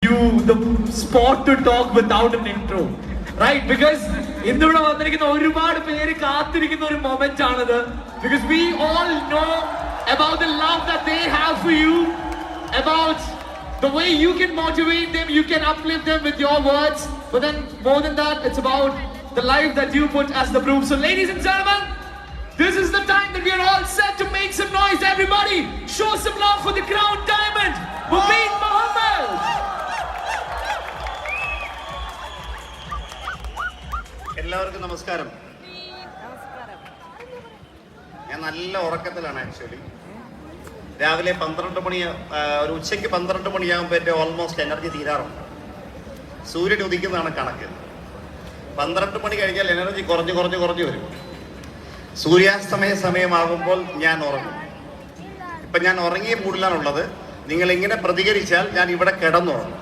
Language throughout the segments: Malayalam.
you the spot to talk without an intro, right? Because ഇന്നിവിടെ വന്നിരിക്കുന്ന ഒരുപാട് പേര് കാത്തിരിക്കുന്ന ഒരു മൊമെന്റ് ആണിത്. Because we all know about the love that they have for you, about the way you can motivate them, you can uplift them with your words. But then more than that, it's about the life that you put as the proof. So ladies and gentlemen, this is the time that we are all set to make some noise. Everybody, show some love for the Crown Diamond, Mubin Mohammed. എല്ലാവർക്കും നമസ്കാരം. ഞാൻ നല്ല ഉറക്കത്തിലാണ്. ആക്ച്വലി രാവിലെ 12 മണി, ഒരു ഉച്ചയ്ക്ക് 12 മണിയാകുമ്പോൾ എൻ്റെ ഓൾമോസ്റ്റ് എനർജി തീരാറുണ്ട്. സൂര്യൻ ഉദിക്കുന്നതാണ് കണക്ക്. 12 മണി കഴിഞ്ഞാൽ എനർജി കുറഞ്ഞു വരും. സൂര്യാസ്തമയ സമയമാകുമ്പോൾ ഞാൻ ഉറങ്ങും. ഇപ്പം ഞാൻ ഉറങ്ങിയ മൂഡിലാണുള്ളത്. നിങ്ങൾ ഇങ്ങനെ പ്രതികരിച്ചാൽ ഞാൻ ഇവിടെ കിടന്നുറങ്ങും.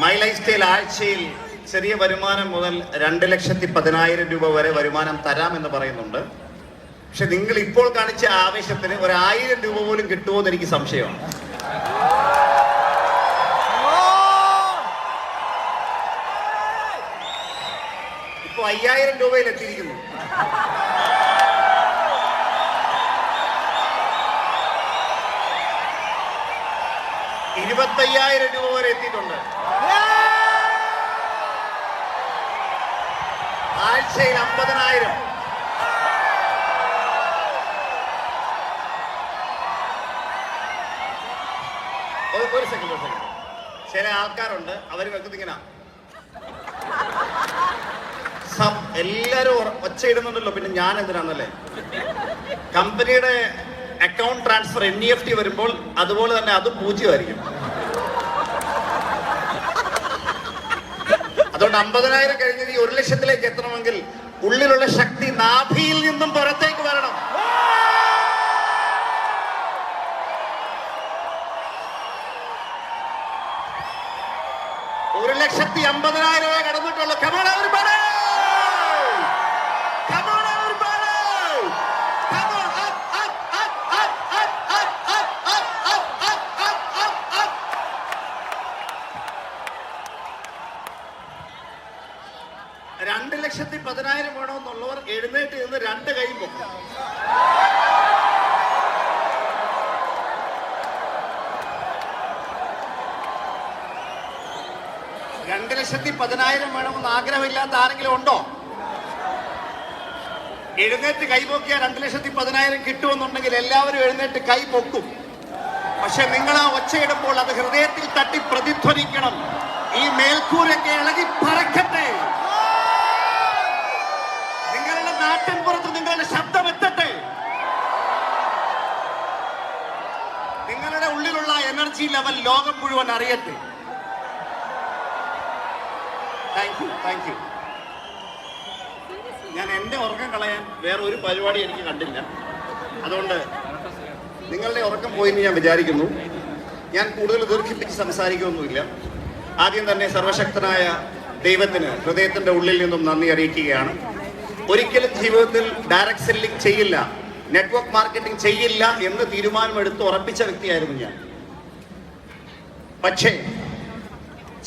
മൈ ലൈഫ് സ്റ്റൈൽ ആഴ്ചയിൽ ചെറിയ വരുമാനം മുതൽ 2,10,000 രൂപ വരെ വരുമാനം തരാമെന്ന് പറയുന്നുണ്ട്. പക്ഷെ നിങ്ങൾ ഇപ്പോൾ കാണിച്ച ആവേശത്തിന് 1,000 രൂപ പോലും കിട്ടുമോ എന്ന് എനിക്ക് സംശയമാണ്. ഇപ്പൊ 5,000 രൂപയിൽ എത്തിയിരിക്കുന്നു. $25,000 രൂപ വരെ എത്തിയിട്ടുണ്ട്. ആഴ്ചയിൽ 50,000. ഒരു സെക്കൻഡ്. ചില ആൾക്കാരുണ്ട്, അവർ വെക്കുന്നിങ്ങനെ എല്ലാരും ഒച്ചയിടുന്നുണ്ടല്ലോ, പിന്നെ ഞാൻ എന്തിനാന്നല്ലേ. കമ്പനിയുടെ അക്കൗണ്ട് ട്രാൻസ്ഫർ NEFT വരുമ്പോൾ അതുപോലെ തന്നെ അത് 0 അതുകൊണ്ട് 50,000 കഴിഞ്ഞ് ഈ 1,00,000 എത്തണമെങ്കിൽ ഉള്ളിലുള്ള ശക്തി നാഭിയിൽ നിന്നും പുറത്തേക്ക് വരണം. $1,50,000 കടന്നിട്ടുള്ളൂ. Come on everybody! Come on everybody! Come on up, up, up, up, up, up, up, up, up, up, up, up, up. $2,10,000 വേണമെന്നുള്ളവർ എഴുന്നേറ്റ് നിന്ന് 2 കൈ പൊക്കും. $2,10,000 വേണമെന്ന് ആഗ്രഹമില്ലാത്ത ആരെങ്കിലും ഉണ്ടോ? എഴുന്നേറ്റ് കൈ പൊക്കിയാൽ 2,10,000 കിട്ടുമെന്നുണ്ടെങ്കിൽ എല്ലാവരും എഴുന്നേറ്റ് കൈ പൊക്കും. പക്ഷെ നിങ്ങൾ ആ ഒച്ചയിടുമ്പോൾ അത് ഹൃദയത്തിൽ തട്ടി പ്രതിധ്വനിക്കണം. ഈ മേൽക്കൂരൊക്കെ ഇളകി പറക്കട്ടെ. നിങ്ങളുടെ നാട്ടിൻ പുറത്ത് നിങ്ങളുടെ ശബ്ദം എത്തട്ടെ. നിങ്ങളുടെ ഉള്ളിലുള്ള എനർജി ലെവൽ ലോകം മുഴുവൻ അറിയട്ടെ. Thank you. ഞാൻ എൻ്റെ ഉറക്കം കളയാൻ വേറെ ഒരു പരിപാടി എനിക്ക് കണ്ടില്ല. അതുകൊണ്ട് നിങ്ങളുടെ ഉറക്കം പോയെന്ന് ഞാൻ വിചാരിക്കുന്നു. ഞാൻ കൂടുതൽ ദീർഘിപ്പിച്ച് സംസാരിക്കുകയൊന്നുമില്ല. ആദ്യം തന്നെ സർവശക്തനായ ദൈവത്തിന് ഹൃദയത്തിൻ്റെ ഉള്ളിൽ നിന്നും നന്ദി അറിയിക്കുകയാണ്. ഒരിക്കലും ജീവിതത്തിൽ ഡയറക്റ്റ് സെല്ലിംഗ് ചെയ്യില്ല, നെറ്റ്വർക്ക് മാർക്കറ്റിംഗ് ചെയ്യില്ല എന്ന് തീരുമാനമെടുത്ത് ഉറപ്പിച്ച വ്യക്തിയായിരുന്നു ഞാൻ. പക്ഷേ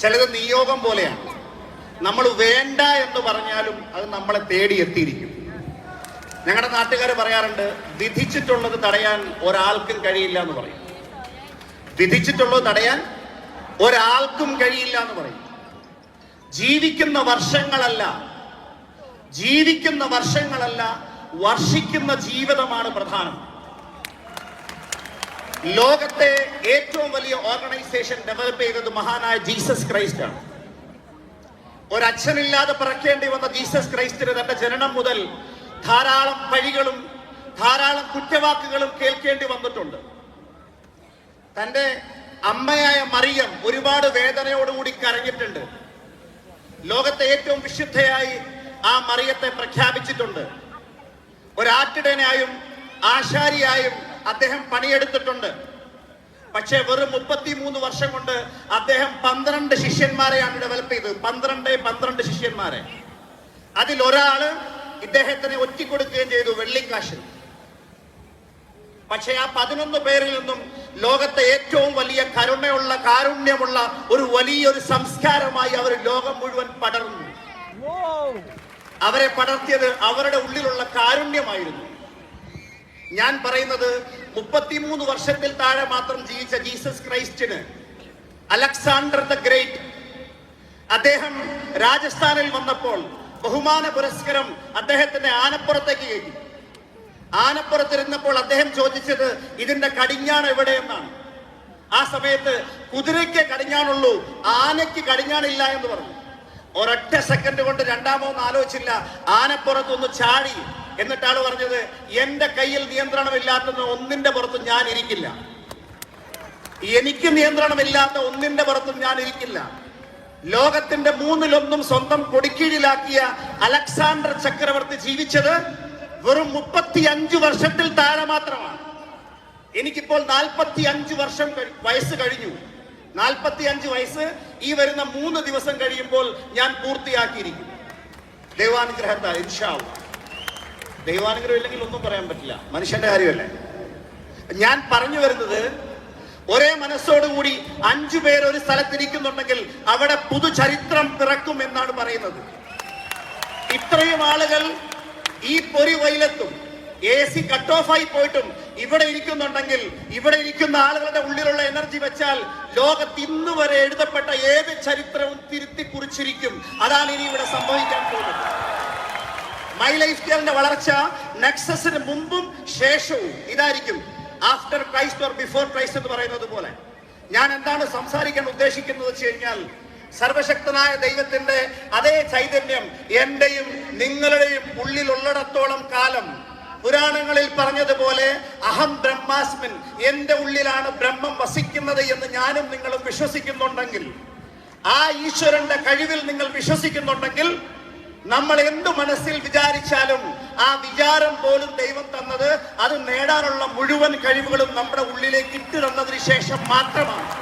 ചിലത് നിയോഗം പോലെയാണ്. നമ്മൾ വേണ്ട എന്ന് പറഞ്ഞാലും അത് നമ്മളെ തേടി എത്തിയിരിക്കും. ഞങ്ങളുടെ നാട്ടുകാർ പറയാറുണ്ട്, വിധിച്ചിട്ടുള്ളത് തടയാൻ ഒരാൾക്കും കഴിയില്ല എന്ന് പറയും. വിധിച്ചിട്ടുള്ളത് തടയാൻ ഒരാൾക്കും കഴിയില്ല എന്ന് പറയും. ജീവിക്കുന്ന വർഷങ്ങളല്ല, വർഷിക്കുന്ന ജീവിതമാണ് പ്രധാനം. ലോകത്തെ ഏറ്റവും വലിയ ഓർഗനൈസേഷൻ ഡെവലപ്പ് ചെയ്തത് മഹാനായ ജീസസ് ക്രൈസ്റ്റ് ആണ്. ഒരച്ഛനില്ലാതെ പിറക്കേണ്ടി വന്ന ജീസസ് ക്രൈസ്റ്റിന് തന്റെ ജനനം മുതൽ ധാരാളം പഴികളും ധാരാളം കുറ്റവാക്കുകളും കേൾക്കേണ്ടി വന്നിട്ടുണ്ട്. തന്റെ അമ്മയായ മറിയം ഒരുപാട് വേദനയോടുകൂടി കരഞ്ഞിട്ടുണ്ട്. ലോകത്തെ ഏറ്റവും വിശുദ്ധയായി ആ മറിയത്തെ പ്രഖ്യാപിച്ചിട്ടുണ്ട്. ഒരാട്ടിടനായും ആശാരിയായും അദ്ദേഹം പണിയെടുത്തിട്ടുണ്ട്. പക്ഷേ വെറും 33 വർഷം കൊണ്ട് അദ്ദേഹം 12 ശിഷ്യന്മാരെയാണ് ഡെവലപ്പ് ചെയ്തത്. 12 ശിഷ്യന്മാരെ. അതിലൊരാള് ഇദ്ദേഹത്തിന് ഒറ്റിക്കൊടുക്കുകയും ചെയ്തു വെള്ളിക്കാശ്. പക്ഷേ ആ 11 പേരിൽ നിന്നും ലോകത്തെ ഏറ്റവും വലിയ കാരുണ്യമുള്ള ഒരു വലിയൊരു സംസ്കാരമായി അവർ ലോകം മുഴുവൻ പടർന്നു. അവരെ പടർത്തിയത് അവരുടെ ഉള്ളിലുള്ള കാരുണ്യമായിരുന്നു. ഞാൻ പറയുന്നത് 33 വർഷത്തിൽ താഴെ മാത്രം ജീവിച്ച ജീസസ് ക്രൈസ്റ്റിന് അലക്സാണ്ടർ ദ ഗ്രേറ്റ് അദ്ദേഹം രാജസ്ഥാനിൽ വന്നപ്പോൾ ബഹുമാന പുരസ്കാരം അദ്ദേഹത്തിന്റെ ആനപ്പുറത്തേക്ക് കയറ്റി. ആനപ്പുറത്തിരുന്നപ്പോൾ അദ്ദേഹം ചോദിച്ചത് ഇതിന്റെ കടിഞ്ഞാൺ എവിടെയെന്നാണ്. ആ സമയത്ത് കുതിരയ്ക്ക് കടിഞ്ഞാണുള്ളൂ, ആനയ്ക്ക് കടിഞ്ഞാണില്ല എന്ന് പറഞ്ഞു. ഒരൊറ്റ സെക്കൻഡ് കൊണ്ട് രണ്ടാമോന്ന് ആലോചിച്ചില്ല, ആനപ്പുറത്തൊന്ന് ചാടി. എന്നിട്ട് ആള് പറഞ്ഞത് എന്റെ കയ്യിൽ നിയന്ത്രണമില്ലാത്ത ഒന്നിന്റെ പുറത്തും ഞാൻ ഇരിക്കില്ല, എനിക്ക് നിയന്ത്രണമില്ലാത്ത ഒന്നിന്റെ പുറത്തും ഞാൻ ഇരിക്കില്ല. ലോകത്തിന്റെ 1/3 സ്വന്തം കൊടിക്കീഴിലാക്കിയ അലക്സാണ്ടർ ചക്രവർത്തി ജീവിച്ചത് വെറും 35 വർഷത്തിൽ താഴെ മാത്രമാണ്. എനിക്കിപ്പോൾ 45 വർഷം വയസ്സ് കഴിഞ്ഞു. 45 വയസ്സ് ഈ വരുന്ന 3 ദിവസം കഴിയുമ്പോൾ ഞാൻ പൂർത്തിയാക്കിയിരിക്കും. ദൈവാനുഗ്രഹത്താൽ ഇൻഷാ അല്ലാഹ്. ദൈവാനുഗ്രഹം ഇല്ലെങ്കിൽ ഒന്നും പറയാൻ പറ്റില്ല, മനുഷ്യന്റെ കാര്യമല്ലേ. ഞാൻ പറഞ്ഞു വരുന്നത്, ഒരേ മനസ്സോടുകൂടി 5 പേർ ഒരു സ്ഥലത്തിരിക്കുന്നുണ്ടെങ്കിൽ അവിടെ പുതുചരിത്രം പിറക്കും എന്നാണ് പറയുന്നത്. ഇത്രയും ആളുകൾ ഈ പൊരി വെയിലത്തും AC കട്ട് ഓഫ് ആയി പോയിട്ടും ഇവിടെ ഇരിക്കുന്നുണ്ടെങ്കിൽ ഇവിടെ ഇരിക്കുന്ന ആളുകളുടെ ഉള്ളിലുള്ള എനർജി വെച്ചാൽ ലോകത്ത് ഇന്ന് വരെ എഴുതപ്പെട്ട ഏത് ചരിത്രവും തിരുത്തി കുറിച്ചിരിക്കും. അതാണ് ഇനി ഇവിടെ സംഭവിക്കാൻ പോകുന്നത്. മൈ ലൈഫ് സ്റ്റൈലിന്റെ വളർച്ച നെക്സസിന് മുമ്പും ശേഷവും ഇതായിരിക്കും. After Christ or before Christ എന്ന് പറയുന്നത് പോലെ. ഞാൻ എന്താണ് സംസാരിക്കാൻ ഉദ്ദേശിക്കുന്നത് വെച്ച് കഴിഞ്ഞാൽ, സർവശക്തനായ ദൈവത്തിന്റെ അതേ ചൈതന്യം എന്റെയും നിങ്ങളുടെയും ഉള്ളിലുള്ളിടത്തോളം കാലം, പുരാണങ്ങളിൽ പറഞ്ഞതുപോലെ അഹം ബ്രഹ്മാസ്മിൻ, എന്റെ ഉള്ളിലാണ് ബ്രഹ്മം വസിക്കുന്നത് എന്ന് ഞാനും നിങ്ങളും വിശ്വസിക്കുന്നുണ്ടെങ്കിൽ, ആ ഈശ്വരന്റെ കഴിവിൽ നിങ്ങൾ വിശ്വസിക്കുന്നുണ്ടെങ്കിൽ, നമ്മൾ എന്തു മനസ്സിൽ വിചാരിച്ചാലും ആ വിചാരം പോലും ദൈവം തന്നത് അത് നേടാനുള്ള മുഴുവൻ കഴിവുകളും നമ്മുടെ ഉള്ളിലേക്ക് ഇട്ട് തന്നതിന് ശേഷം മാത്രമാണ്.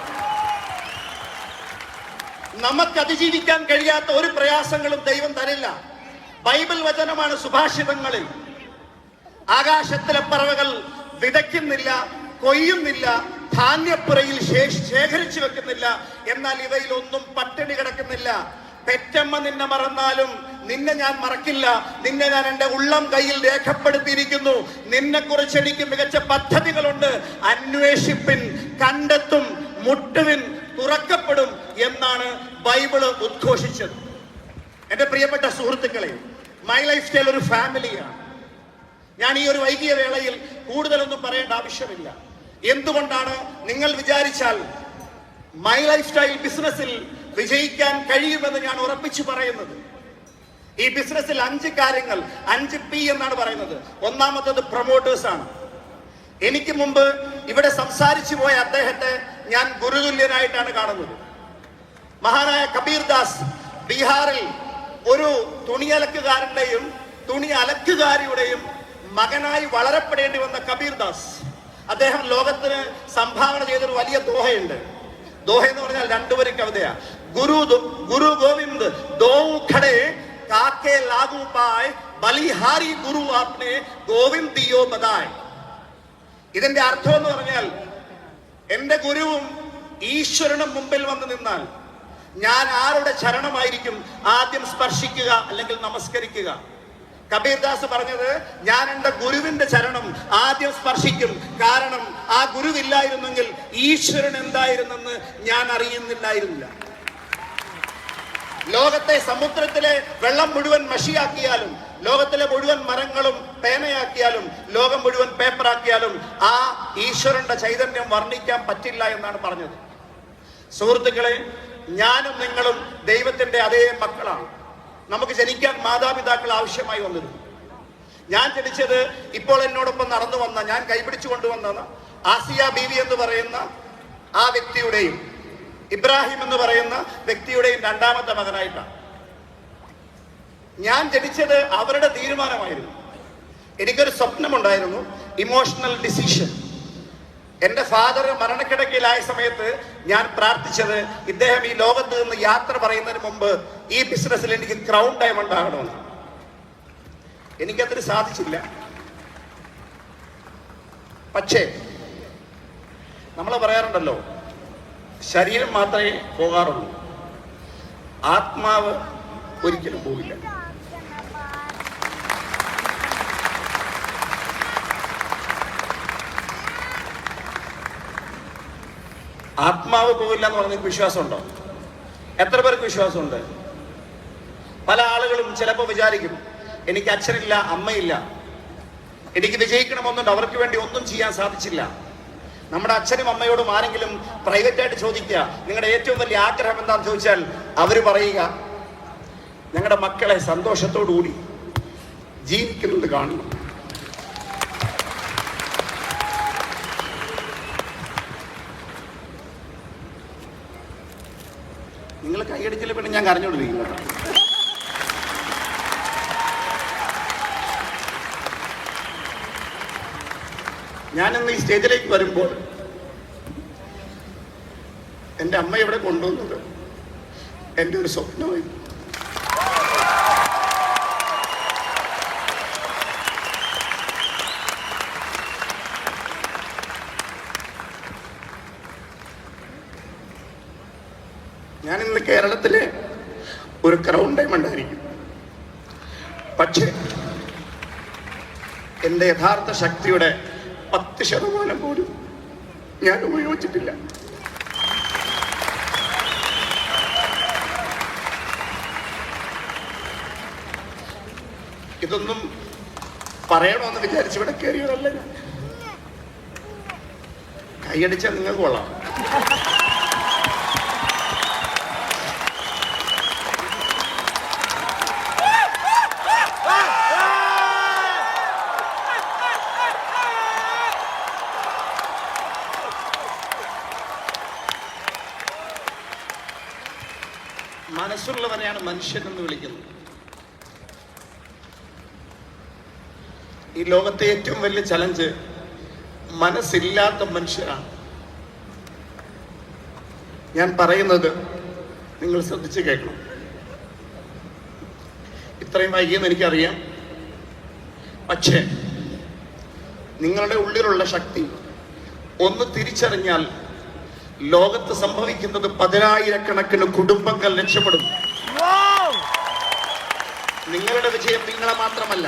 നമുക്ക് അതിജീവിക്കാൻ കഴിയാത്ത ഒരു പ്രയാസങ്ങളും ദൈവം തരില്ല. ബൈബിൾ വചനമാണ് സുഭാഷിതങ്ങളിൽ. ആകാശത്തിലെ പറവകൾ വിതയ്ക്കുന്നില്ല, കൊയ്യുന്നില്ല, ധാന്യപ്പുറയിൽ ശേഖരിച്ചു വെക്കുന്നില്ല, എന്നാൽ ഇവയിലൊന്നും പട്ടിണി കിടക്കുന്നില്ല. പെറ്റമ്മ നിന്നെ മറന്നാലും നിന്നെ ഞാൻ മറക്കില്ല, നിന്നെ ഞാൻ എൻ്റെ ഉള്ളം കയ്യിൽ രേഖപ്പെടുത്തിയിരിക്കുന്നു. നിന്നെ കുറിച്ച് എനിക്ക് മികച്ച പദ്ധതികളുണ്ട്. അന്വേഷിപ്പിൻ, കണ്ടെത്തും, മുട്ടുവിൻ, തുറക്കപ്പെടും എന്നാണ് ബൈബിള് ഉദ്ഘോഷിച്ചത്. എൻ്റെ പ്രിയപ്പെട്ട സുഹൃത്തുക്കളെ, മൈ ലൈഫ് സ്റ്റൈൽ ഒരു ഫാമിലിയാണ്. ഞാൻ ഈ ഒരു വൈകിയ വേളയിൽ കൂടുതലൊന്നും പറയേണ്ട ആവശ്യമില്ല. എന്തുകൊണ്ടാണ് നിങ്ങൾ വിചാരിച്ചാൽ മൈ ലൈഫ് സ്റ്റൈൽ ബിസിനസ്സിൽ വിജയിക്കാൻ കഴിയുമെന്ന് ഞാൻ ഉറപ്പിച്ചു പറയുന്നത്? ഈ ബിസിനസ്സിൽ 5 കാര്യങ്ങൾ, 5 P എന്നാണ് പറയുന്നത്. ഒന്നാമത്തത് പ്രൊമോട്ടേഴ്സ് ആണ്. എനിക്ക് മുമ്പ് ഇവിടെ സംസാരിച്ചു പോയ അദ്ദേഹത്തെ ഞാൻ ഗുരുതുല്യനായിട്ടാണ് കാണുന്നത്. മഹാനായ കബീർ ദാസ് ബീഹാറിൽ ഒരു തുണിയലക്കുകാരന്റെയും തുണി അലക്കുകാരിയുടെയും മകനായി വളരപ്പെടേണ്ടി വന്ന കബീർ ദാസ്, അദ്ദേഹം ലോകത്തിന് സംഭാവന ചെയ്തൊരു വലിയ ദോഹയുണ്ട്. ദോഹ എന്ന് പറഞ്ഞാൽ 2 വരി കവിതയാ. ഗുരു ഗോവിന്ദ് ദോ ഖടേ കാക്കെ ലാഗു പായ് ബലിഹാരി ഗുരു ആപ്നെ ഗോവിന്ദ് ദിയോ ബദായ്. ഇതിന്റെ അർത്ഥം എന്ന് പറഞ്ഞാൽ, എന്റെ ഗുരുവും ഈശ്വരനും മുമ്പിൽ വന്ന് നിന്നാൽ ഞാൻ ആരുടെ ചരണമായിരിക്കും ആദ്യം സ്പർശിക്കുക അല്ലെങ്കിൽ നമസ്കരിക്കുക? കബീർദാസ് പറഞ്ഞത്, ഞാൻ എന്റെ ഗുരുവിന്റെ ചരണം ആദ്യം സ്പർശിക്കും. കാരണം ആ ഗുരുവില്ലായിരുന്നെങ്കിൽ ഈശ്വരൻ എന്തായിരുന്നെന്ന് ഞാൻ അറിയുന്നില്ലായിരുന്നില്ല. ലോകത്തെ സമുദ്രത്തിലെ വെള്ളം മുഴുവൻ മഷിയാക്കിയാലും, ലോകത്തിലെ മുഴുവൻ മരങ്ങളും പേനയാക്കിയാലും, ലോകം മുഴുവൻ പേപ്പറാക്കിയാലും ആ ഈശ്വരന്റെ ചൈതന്യം വർണ്ണിക്കാൻ പറ്റില്ല എന്നാണ് പറഞ്ഞത്. സുഹൃത്തുക്കളെ, ഞാനും നിങ്ങളും ദൈവത്തിന്റെ അതേ മക്കളാണ്. നമുക്ക് ജനിക്കാൻ മാതാപിതാക്കൾ ആവശ്യമായി വന്നിരുന്നു. ഞാൻ ജനിച്ചത് ഇപ്പോൾ എന്നോടൊപ്പം നടന്നു വന്ന, ഞാൻ കൈപിടിച്ചു കൊണ്ടുവന്ന ആസിയ ബീവി എന്ന് പറയുന്ന ആ വ്യക്തിയുടെയും ഇബ്രാഹിം എന്ന് പറയുന്ന വ്യക്തിയുടെയും 2ാമത്തെ മകനായിട്ടാണ്. ഞാൻ ജനിച്ചത് അവരുടെ തീരുമാനമായിരുന്നു. എനിക്കൊരു സ്വപ്നമുണ്ടായിരുന്നു, ഇമോഷണൽ ഡിസിഷൻ. എന്റെ ഫാദർ മരണക്കിടക്കയിലായ സമയത്ത് ഞാൻ പ്രാർത്ഥിച്ചത്, ഇദ്ദേഹം ഈ ലോകത്ത് നിന്ന് യാത്ര പറയുന്നതിന് മുമ്പ് ഈ ബിസിനസ്സിൽ എനിക്ക് ക്രൗൺ ഡയമണ്ട് ആകണമെന്ന്. എനിക്കതിന് സാധിച്ചില്ല. പക്ഷേ നമ്മൾ പറയാറുണ്ടല്ലോ, ശരീരം മാത്രമേ പോകാറുള്ളൂ, ആത്മാവ് ഒരിക്കലും പോകില്ല. ആത്മാവ് പോകില്ല എന്ന് പറഞ്ഞ വിശ്വാസമുണ്ടോ? എത്ര പേർക്ക് വിശ്വാസമുണ്ട്? പല ആളുകളും ചിലപ്പോൾ വിചാരിക്കും, എനിക്ക് അച്ഛനില്ല, അമ്മയില്ല, എനിക്ക് വിജയിക്കണമെന്നുണ്ട്, അവർക്ക് വേണ്ടി ഒന്നും ചെയ്യാൻ സാധിച്ചില്ല. നമ്മുടെ അച്ഛനും അമ്മയോടും ആരെങ്കിലും പ്രൈവറ്റായിട്ട് ചോദിക്കുക, നിങ്ങളുടെ ഏറ്റവും വലിയ ആഗ്രഹം എന്താണെന്ന് ചോദിച്ചാൽ അവർ പറയുക, ഞങ്ങളുടെ മക്കളെ സന്തോഷത്തോടുകൂടി ജീവിക്കുന്നത് കാണണം. നിങ്ങൾ കൈയടിച്ചില്ല പിന്നെ ഞാൻ കരഞ്ഞോണ്ടിരിക്കുന്നു. ഞാനിന്ന് ഈ സ്റ്റേജിലേക്ക് വരുമ്പോൾ എൻ്റെ അമ്മ ഇവിടെ കൊണ്ടുവന്നത് എൻ്റെ ഒരു സ്വപ്നമായി. ഞാനിന്ന് കേരളത്തിലെ ഒരു ക്രൗൺ ഡയമണ്ട് ആയിരിക്കും, പക്ഷേ എൻ്റെ യഥാർത്ഥ ശക്തിയുടെ 10% പോലും ഞാൻ ഉപയോഗിച്ചിട്ടില്ല. ഇതൊന്നും പറയണമെന്ന് വിചാരിച്ച് ഇവിടെ കയറിയതല്ല ഞാൻ. കൈയടിച്ചാൽ നിങ്ങൾക്ക് കൊള്ളാം. മനസ്സുള്ളവരെയാണ് മനുഷ്യൻ എന്ന് വിളിക്കുന്നത്. ഈ ലോകത്തെ ഏറ്റവും വലിയ ചലഞ്ച് മനസ്സില്ലാത്ത മനുഷ്യരാണ്. ഞാൻ പറയുന്നത് നിങ്ങൾ ശ്രദ്ധിച്ച് കേൾക്കണം. ഇത്രയും വൈകിയെന്ന് എനിക്കറിയാം, പക്ഷേ നിങ്ങളുടെ ഉള്ളിലുള്ള ശക്തി ഒന്ന് തിരിച്ചറിഞ്ഞാൽ ലോകത്ത് സംഭവിക്കുന്നത് 10,000-കണക്കിന് കുടുംബങ്ങൾ രക്ഷപ്പെടും. നിങ്ങളുടെ വിജയം നിങ്ങളെ മാത്രമല്ല,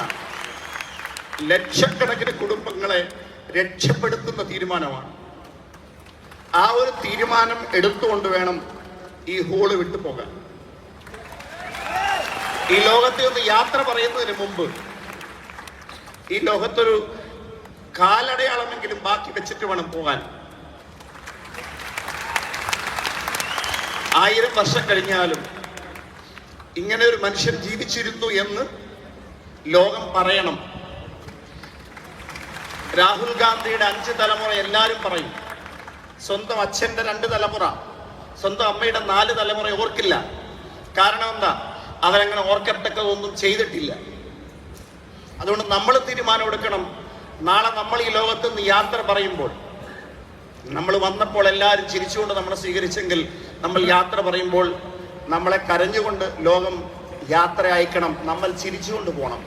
ലക്ഷക്കണക്കിന് കുടുംബങ്ങളെ രക്ഷപ്പെടുത്തുന്ന തീരുമാനമാണ്. ആ ഒരു തീരുമാനം എടുത്തുകൊണ്ട് വേണം ഈ ഹോള് വിട്ടു പോകാൻ. ഈ ലോകത്തെ ഒന്ന് യാത്ര പറയുന്നതിന് മുമ്പ് ഈ ലോകത്തൊരു കാലടയാളമെങ്കിലും ബാക്കി വെച്ചിട്ട് വേണം പോകാൻ. 1000 വർഷം കഴിഞ്ഞാലും ഇങ്ങനെ ഒരു മനുഷ്യൻ ജീവിച്ചിരുന്നു എന്ന് ലോകം പറയണം. രാഹുൽ ഗാന്ധിയുടെ 5 തലമുറ എല്ലാവരും പറയും. സ്വന്തം അച്ഛൻ്റെ 2 തലമുറ, സ്വന്തം അമ്മയുടെ 4 തലമുറ ഓർക്കില്ല. കാരണം എന്താ? അവരങ്ങനെ ഓർക്കത്തക്കതൊന്നും ചെയ്തിട്ടില്ല. അതുകൊണ്ട് നമ്മൾ തീരുമാനം എടുക്കണം. നാളെ നമ്മൾ ഈ ലോകത്ത് നിന്ന് യാത്ര പറയുമ്പോൾ, നമ്മൾ വന്നപ്പോൾ എല്ലാവരും ചിരിച്ചുകൊണ്ട് നമ്മളെ സ്വീകരിച്ചെങ്കിൽ, നമ്മൾ യാത്ര പറയുമ്പോൾ നമ്മളെ കരഞ്ഞുകൊണ്ട് ലോകം യാത്ര അയക്കണം. നമ്മൾ ചിരിച്ചുകൊണ്ട് പോകണം.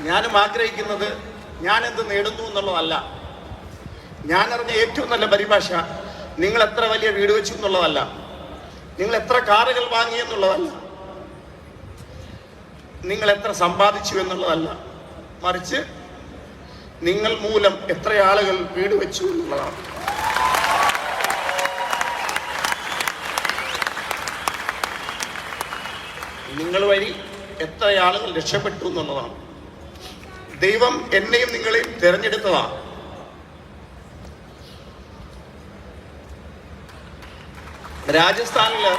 ഞാനും ആഗ്രഹിക്കുന്നത് ഞാൻ എന്ത് നേടുന്നു എന്നുള്ളതല്ല. ഞാൻ അറിഞ്ഞ ഏറ്റവും നല്ല പരിഭാഷ നിങ്ങൾ എത്ര വലിയ വീട് വെച്ചു എന്നുള്ളതല്ല, നിങ്ങൾ എത്ര കാറുകൾ വാങ്ങി എന്നുള്ളതല്ല, നിങ്ങൾ എത്ര സമ്പാദിച്ചു എന്നുള്ളതല്ല, മറിച്ച് നിങ്ങൾ മൂലം എത്ര ആളുകൾ വീട് വെച്ചു എന്നുള്ളതാണ്. നിങ്ങൾ വഴി എത്ര ആളുകൾ രക്ഷപ്പെട്ടു എന്നുള്ളതാണ്. ദൈവം എന്നെയും നിങ്ങളെയും തിരഞ്ഞെടുത്തതാണ്. രാജസ്ഥാനില്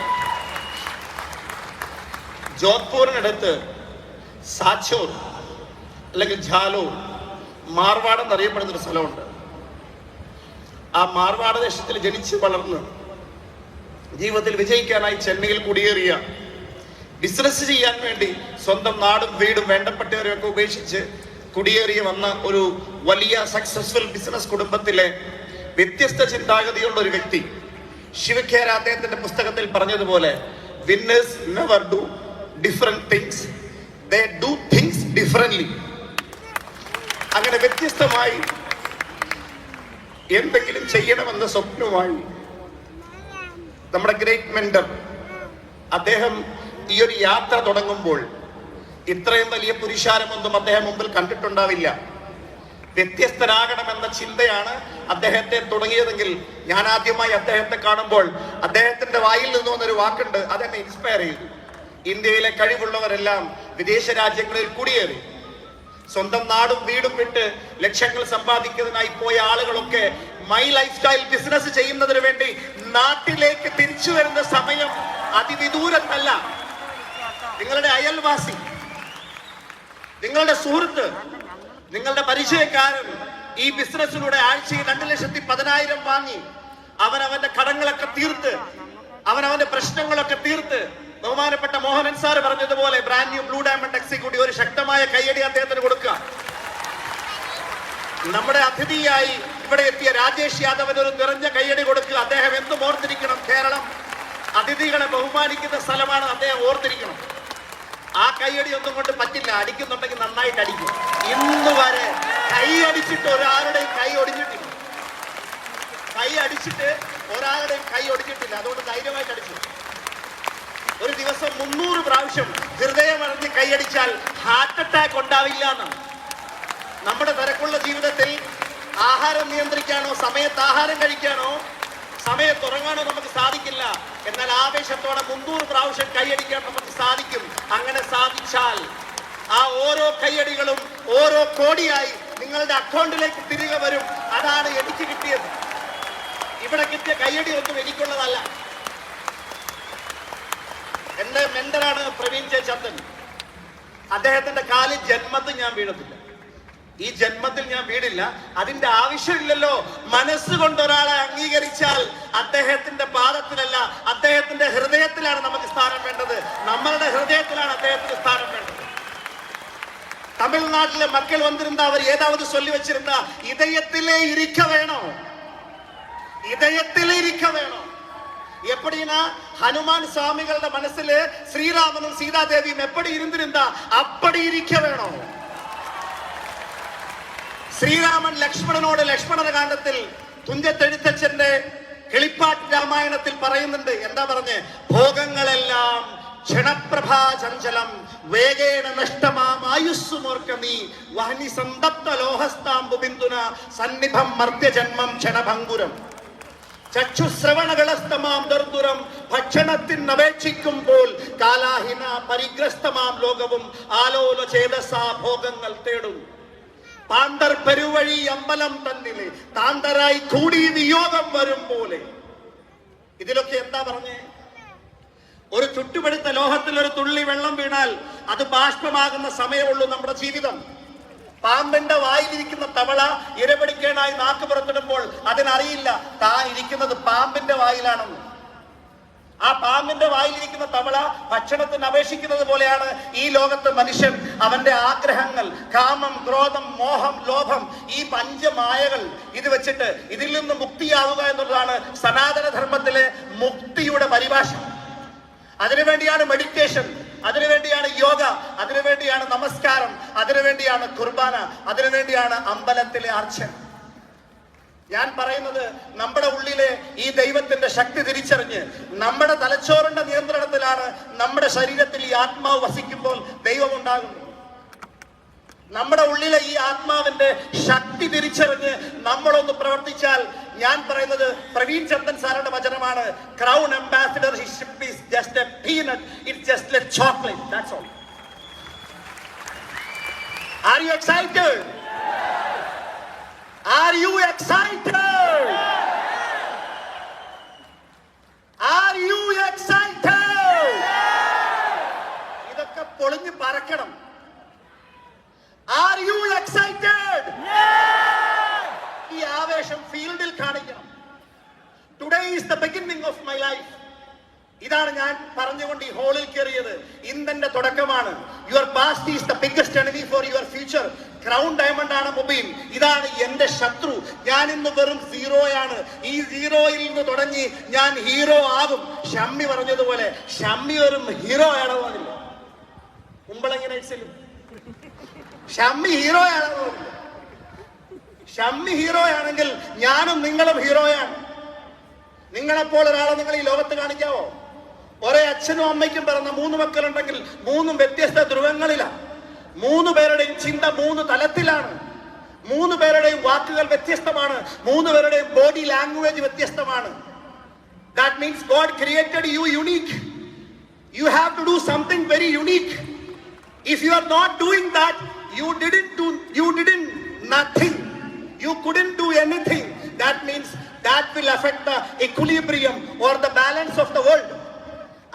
ജോധ്പൂരിനടുത്ത് സാച്ചോർ അല്ലെങ്കിൽ ഝാലോർ, മാർവാഡ് എന്നറിയപ്പെടുന്നൊരു സ്ഥലമുണ്ട്. ആ മാർവാഡ് ദേശത്തിൽ ജനിച്ച് വളർന്ന് ജീവിതത്തിൽ വിജയിക്കാനായി ചെന്നൈയിൽ കുടിയേറിയ, ബിസിനസ് ചെയ്യാൻ വേണ്ടി സ്വന്തം നാടും വീടും വേണ്ടപ്പെട്ടവരെയൊക്കെ ഉപേക്ഷിച്ച് കുടിയേറി വന്ന ഒരു വലിയ സക്സസ്ഫുൾ ബിസിനസ് കുടുംബത്തിലെ വ്യത്യസ്ത ചിന്താഗതിയുള്ള ഒരു വ്യക്തി. ശിവഖേര അദ്ദേഹത്തിന്റെ പുസ്തകത്തിൽ പറഞ്ഞതുപോലെ, winners never do different things, they do things differently. അങ്ങനെ വ്യത്യസ്തമായി എന്തെങ്കിലും ചെയ്യണമെന്ന സ്വപ്നവുമായി നമ്മുടെ ഗ്രേറ്റ് മെന്റർ അദ്ദേഹം ഈ ഒരു യാത്ര തുടങ്ങുമ്പോൾ ഇത്രയും വലിയ പുരുഷാരമൊന്നും അദ്ദേഹം മുമ്പിൽ കണ്ടിട്ടുണ്ടാവില്ല. വ്യത്യസ്തരാകണമെന്ന ചിന്തയാണ് അദ്ദേഹത്തെ തുടങ്ങിയതെങ്കിൽ ഞാൻ ആദ്യമായി അദ്ദേഹത്തെ കാണുമ്പോൾ അദ്ദേഹത്തിന്റെ വായിൽ നിന്ന് വന്നൊരു വാക്കുണ്ട്, അതെന്നെ ഇൻസ്പയർ ചെയ്തു. ഇന്ത്യയിലെ കഴിവുള്ളവരെല്ലാം വിദേശ രാജ്യങ്ങളിൽ കുടിയേറി സ്വന്തം നാടും വീടും വിട്ട് ലക്ഷങ്ങൾ സമ്പാദിക്കുന്നതിനായി പോയ ആളുകളൊക്കെ മൈ ലൈഫ് സ്റ്റൈൽ ബിസിനസ് ചെയ്യുന്നതിന് വേണ്ടി നാട്ടിലേക്ക് തിരിച്ചു വരുന്ന സമയം അതിവിദൂരത്തല്ല. നിങ്ങളുടെ അയൽവാസി, നിങ്ങളുടെ സുഹൃത്ത്, നിങ്ങളുടെ പരിചയക്കാരൻ ഈ ബിസിനസ്സിലൂടെ ആഴ്ചയിൽ 2,10,000 വാങ്ങി അവനവന്റെ കടങ്ങളൊക്കെ തീർത്ത് അവനവന്റെ പ്രശ്നങ്ങളൊക്കെ തീർത്ത് ബഹുമാനപ്പെട്ട മോഹനൻ സാർ പറഞ്ഞതുപോലെ brand new blue diamond executive ഒരു ശക്തമായ കയ്യടി അദ്ദേഹത്തിന് കൊടുക്കുക. നമ്മുടെ അതിഥിയായി ഇവിടെ എത്തിയ രാജേഷ് യാദവിന് ഒരു നിറഞ്ഞ കയ്യടി കൊടുക്കുക. അദ്ദേഹം എന്തും ഓർത്തിരിക്കണം, കേരളം അതിഥികളെ ബഹുമാനിക്കുന്ന സ്ഥലമാണ്, അദ്ദേഹം ഓർത്തിരിക്കണം. ആ കൈയടി ഒന്നും കൊണ്ട് പറ്റില്ല, അടിക്കുന്നുണ്ടെങ്കിൽ നന്നായിട്ട് അടിക്കും. ഇന്ന് വരെ കൈ അടിച്ചിട്ട് ഒരാളുടെയും കൈ ഒടിഞ്ഞിട്ടില്ല, കൈ അടിച്ചിട്ട് ഒരാളുടെയും കൈ ഒടിഞ്ഞിട്ടില്ല. അതുകൊണ്ട് ധൈര്യമായിട്ട് അടിച്ചു. ഒരു ദിവസം 300 പ്രാവശ്യം ഹൃദയമറിഞ്ഞ് കൈയടിച്ചാൽ ഹാർട്ട് അറ്റാക്ക് ഉണ്ടാവില്ല എന്നാണ്. നമ്മുടെ തിരക്കുള്ള ജീവിതത്തിൽ ആഹാരം നിയന്ത്രിക്കാനോ സമയത്ത് ആഹാരം കഴിക്കാനോ സമയത്ത് ഉറങ്ങാനോ നമുക്ക് സാധിക്കില്ല. എന്നാൽ ആവേശത്തോടെ 300 പ്രാവശ്യം കൈയടിക്കാൻ നമുക്ക് സാധിക്കും. അങ്ങനെ സാധിച്ചാൽ ആ ഓരോ കൈയടികളും ഓരോ കോടിയായി നിങ്ങളുടെ അക്കൗണ്ടിലേക്ക് തിരികെ വരും. അതാണ് എനിക്ക് കിട്ടിയത്. ഇവിടെ കിട്ടിയ കൈയടി ഒന്നും എനിക്കുള്ളതല്ല. എന്റെ മെന്ററാണ് പ്രവീൺ ജെ ചന്ദൻ. അദ്ദേഹത്തിന്റെ കാലിൽ ജന്മത്തിൽ ഞാൻ വീഴത്തില്ല. ഈ ജന്മത്തിൽ ഞാൻ വീടില്ല, അതിന്റെ ആവശ്യമില്ലല്ലോ. മനസ്സുകൊണ്ട് ഒരാളെ അംഗീകരിച്ചാൽ അദ്ദേഹത്തിന്റെ പാദത്തിലല്ല, അദ്ദേഹത്തിന്റെ ഹൃദയത്തിലാണ് നമുക്ക് സ്ഥാനം വേണ്ടത്. നമ്മളുടെ ഹൃദയത്തിലാണ് അദ്ദേഹത്തിന് സ്ഥാനം വേണ്ടത്. തമിഴ്നാട്ടിലെ മക്കൾ വന്നിരുന്ന അവർ ഏതാവത് ചൊല്ലി വെച്ചിരുന്ന ഇതയത്തിലെ ഇരിക്ക വേണോ, ഇതയത്തിലെ ഇരിക്ക വേണോ. எப்படின்னா ஹனுமான் சுவாமிகளோட மனசுல ஸ்ரீராமனும் சீதாதேவியும் எப்படி இருந்திருந்தா அப்படி இருக்க வேணும். ശ്രീരാമൻ ലക്ഷ്മണനോട് ലക്ഷ്മണകാന്ഡത്തിൽ തുഞ്ചത്തെഴുത്തച്ഛന്റെ കിളിപ്പാട്ട് രാമായണത്തിൽ പറയുന്നുണ്ട്. എന്താ പറഞ്ഞ്? ഭോഗങ്ങളെല്ലാം ക്ഷണപ്രഭാ ചഞ്ചലം വേഗേണ നഷ്ടമാം ആയുസ്സുമോർക്കമീ വഹനി സന്തപ്ത ലോഹസ്താംബു ബിന്ദുന സന്നിഭം മർത്യജന്മം ക്ഷണഭംഗുരം ചക്ഷുശ്രവണകളസ്തമാം ദർദുരം ഭക്ഷണത്തിനപേക്ഷിക്കുമ്പോൾ കാലാഹിന പരിഗ്രസ്തമാം ലോകവും ആലോല ചേതസാ ഭോഗങ്ങൾ തേടും. പാണ്ടർ പെരുവഴി അമ്പലം തന്നിലെ താന്തരായി കൂടി വിയോഗം വരും പോലെ. ഇതിലൊക്കെ എന്താ പറഞ്ഞേ? ഒരു ചുട്ടുപഴുത്ത ലോഹത്തിൽ ഒരു തുള്ളി വെള്ളം വീണാൽ അത് ബാഷ്പമാകുന്ന സമയമുള്ളൂ നമ്മുടെ ജീവിതം. പാമ്പിന്റെ വായിലിരിക്കുന്ന തവള ഇരപിടിക്കാനായി നാക്ക് പുറത്തിടുമ്പോൾ അതിനറിയില്ല താൻ ഇരിക്കുന്നത് പാമ്പിന്റെ വായിലാണെന്ന്. ആ പാമ്പിന്റെ വായിലിരിക്കുന്ന തവള ഭക്ഷണത്തിന് അപേക്ഷിക്കുന്നത് പോലെയാണ് ഈ ലോകത്ത് മനുഷ്യൻ. അവന്റെ ആഗ്രഹങ്ങൾ, കാമം, ക്രോധം, മോഹം, ലോഭം, ഈ പഞ്ചമായകൾ ഇത് വെച്ചിട്ട് ഇതിൽ നിന്ന് മുക്തിയാവുക എന്നുള്ളതാണ് സനാതന ധർമ്മത്തിലെ മുക്തിയുടെ പരിഭാഷ. അതിനുവേണ്ടിയാണ് മെഡിറ്റേഷൻ, അതിനുവേണ്ടിയാണ് യോഗ, അതിനുവേണ്ടിയാണ് നമസ്കാരം, അതിനുവേണ്ടിയാണ് കുർബാന, അതിനുവേണ്ടിയാണ് അമ്പലത്തിലെ അർച്ചന. ഞാൻ പറയുന്നത് നമ്മുടെ ഉള്ളിലെ ഈ ദൈവത്തിന്റെ ശക്തി തിരിച്ചറിഞ്ഞ് നമ്മുടെ തലച്ചോറിന്റെ നിയന്ത്രണത്തിലാണ് നമ്മുടെ ശരീരത്തിൽ ഈ ആത്മാവ് വസിക്കുമ്പോൾ ദൈവം ഉണ്ടാകുന്നു. നമ്മുടെ ഉള്ളിലെ ഈ ആത്മാവിന്റെ ശക്തി തിരിച്ചറിഞ്ഞ് നമ്മളൊന്ന് പ്രവർത്തിച്ചാൽ, ഞാൻ പറയുന്നത് പ്രവീൺ ചന്ദൻ സാറിന്റെ വചനമാണ്, crown ambassadorship is just a peanut, it's just a chocolate, that's all. Are you excited? Are you excited? Are you excited? ഇതൊക്കെ പൊളിഞ്ഞു പറക്കണം. Are you excited? ഈ ആവേശം ഫീൽഡിൽ കാണിക്കണം. Today is the beginning of my life. ഇതാണ് ഞാൻ പറഞ്ഞുകൊണ്ട് ഈ ഹോളിൽ കയറിയത്. ഇന്നെന്റെ തുടക്കമാണ്. Your past is the biggest enemy for your future. Crown diamond ആണ് മൊബൈൽ. ഇതാണ് എന്റെ ശത്രു. ഞാൻ ഇന്ന് വെറും സീറോയാണ്. ഈ സീറോയിൽ നിന്ന് തുടങ്ങി ഞാൻ ഹീറോ ആകും. ഷമ്മി പറഞ്ഞതുപോലെ ഷമ്മി വെറും ഹീറോ ആണെന്നില്ല. കുമ്പളങ്ങി നൈറ്റ്സിലും. ഷമ്മി ഹീറോയാണെന്ന് തോന്നുന്നു. ഷമ്മി ഹീറോയാണെങ്കിൽ ഞാനും നിങ്ങളും ഹീറോയാണ്. നിങ്ങളെപ്പോൾ ഒരാളെ നിങ്ങൾ ഈ ലോകത്ത് കാണിക്കാവോ? ഒരേ അച്ഛനും അമ്മയ്ക്കും പിറന്ന 3 മക്കളുണ്ടെങ്കിൽ 3 വ്യത്യസ്ത ധ്രുവങ്ങളിലാണ്. 3 പേരുടെയും ചിന്ത 3 തലത്തിലാണ്. 3 പേരുടെയും വാക്കുകൾ വ്യത്യസ്തമാണ്. 3 പേരുടെയും ബോഡി ലാംഗ്വേജ് വ്യത്യസ്തമാണ്. That means God created you unique. You have to do something very unique. If you are not doing that, you didn't nothing. You couldn't do anything. That means that will affect the equilibrium or the balance of the world.